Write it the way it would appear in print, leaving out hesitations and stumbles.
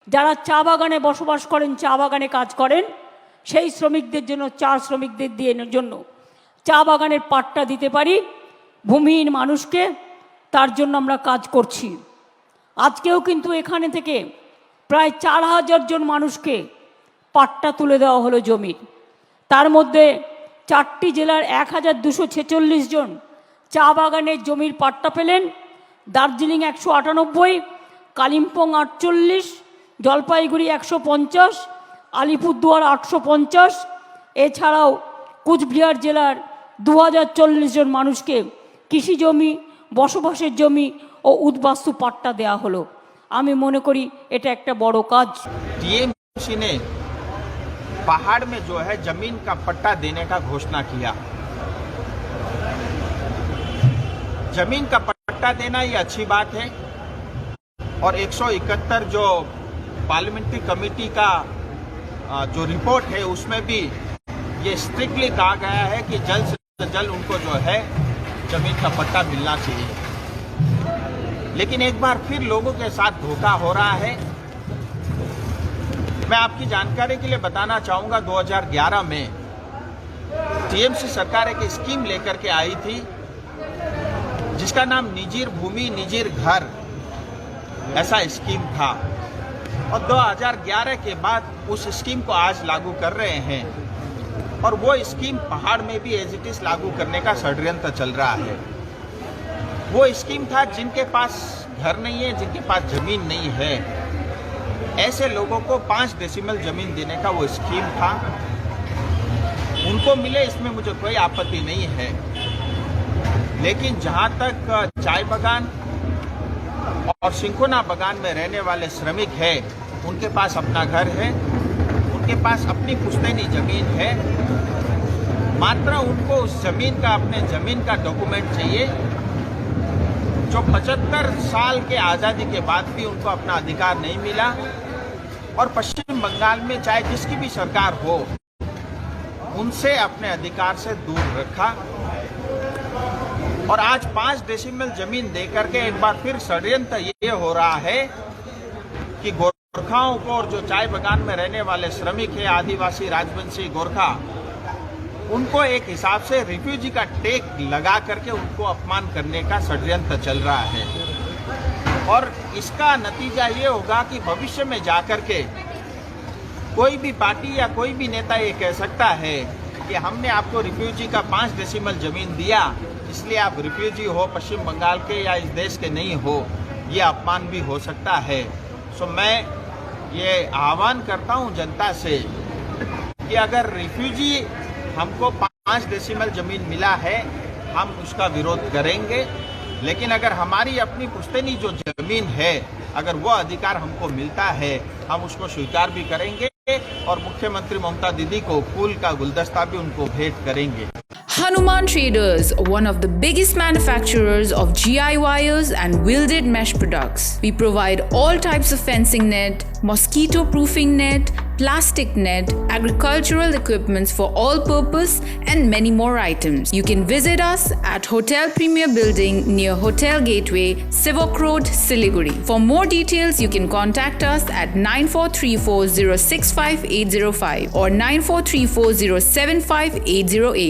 যারা চা বাগানে বসবাস করেন, চা বাগানে কাজ করেন, সেই শ্রমিকদের জন্য, চা শ্রমিকদের দিয়ে জন্য চা বাগানের পাট্টা দিতে পারি ভূমিহীন মানুষকে, তার জন্য আমরা কাজ করছি। আজকেও কিন্তু এখানে থেকে প্রায় 4000 জন মানুষকে পাট্টা তুলে দেওয়া হলো জমির। তার মধ্যে 4টি জেলার 1246 জন চা বাগানের জমির পাট্টা পেলেন। দার্জিলিং 198, কালিম্পং 48, জলপাইগুড়ি 150, আলিপুরদুয়ার 850, এছাড়াও কুচবিহার জেলার 2040 জন মানুষকে কৃষি জমি, বসবাসের জমি ও উদ্বাস্তু পাট্টা দেওয়া হলো। আমি মনে করি এটা একটা বড় কাজ। टीएमसी ने पहाड़ में जो है जमीन का पट्टा देने का घोषणा किया। जमीन का पट्टा देना ये अच्छी बात है और 171 जो पार्लियामेंट्री कमेटी का जो रिपोर्ट है उसमें भी ये स्ट्रिक्टली कहा गया है कि जल्द से जल्द उनको जो है जमीन का पट्टा मिलना चाहिए। लेकिन एक बार फिर लोगों के साथ धोखा हो रहा है। मैं आपकी जानकारी के लिए बताना चाहूंगा, 2011 में टीएमसी सरकार एक स्कीम लेकर के आई थी जिसका नाम निजीर भूमि निजीर घर ऐसा स्कीम था, और 2011 के बाद उस स्कीम को आज लागू कर रहे हैं। और वो स्कीम पहाड़ में भी एज इट इज लागू करने का षड्यंत्र चल रहा है। वो स्कीम था जिनके पास घर नहीं है, जिनके पास जमीन नहीं है, ऐसे लोगों को 5 डेसिमल जमीन देने का वो स्कीम था। उनको मिले, इसमें मुझे कोई आपत्ति नहीं है। लेकिन जहां तक चाय बागान और सिंकोना बागान में रहने वाले श्रमिक हैं, उनके पास अपना घर है, उनके पास अपनी पुश्तैनी जमीन है, मात्र उनको उस जमीन का, अपने जमीन का डॉक्यूमेंट चाहिए जो 75 साल के आज़ादी के बाद भी उनको अपना अधिकार नहीं मिला। और पश्चिम बंगाल में चाहे जिसकी भी सरकार हो, उनसे अपने अधिकार से दूर रखा। और आज 5 डेसिमल जमीन देकर के एक बार फिर षड्यंत्र ये हो रहा है कि गोरखाओं को और जो चाय बागान में रहने वाले श्रमिक है, आदिवासी, राजवंशी, गोरखा, उनको एक हिसाब से रिफ्यूजी का टेक लगा करके उनको अपमान करने का षड्यंत्र चल रहा है। और इसका नतीजा ये होगा कि भविष्य में जाकर के कोई भी पार्टी या कोई भी नेता ये कह सकता है कि हमने आपको रिफ्यूजी का 5 डेसिमल जमीन दिया, इसलिए आप रिफ्यूजी हो, पश्चिम बंगाल के या इस देश के नहीं हो, ये अपमान भी हो सकता है। सो मैं ये आह्वान करता हूँ जनता से कि अगर रिफ्यूजी हमको 5 डेसिमल जमीन मिला है, हम उसका विरोध करेंगे। लेकिन अगर हमारी अपनी पुश्तैनी जो जमीन है, अगर वो अधिकार हमको मिलता है, हम उसको स्वीकार भी करेंगे और मुख्यमंत्री ममता दीदी को फूल का गुलदस्ता भी उनको भेंट करेंगे। Hanuman Traders, one of the biggest manufacturers of GI wires and welded mesh products. We provide all types of fencing net, mosquito proofing net, plastic net, agricultural equipments for all purpose and many more items. You can visit us at Hotel Premier Building near Hotel Gateway, Sivok Road, Siliguri. For more details, you can contact us at 9434065805 or 9434075808.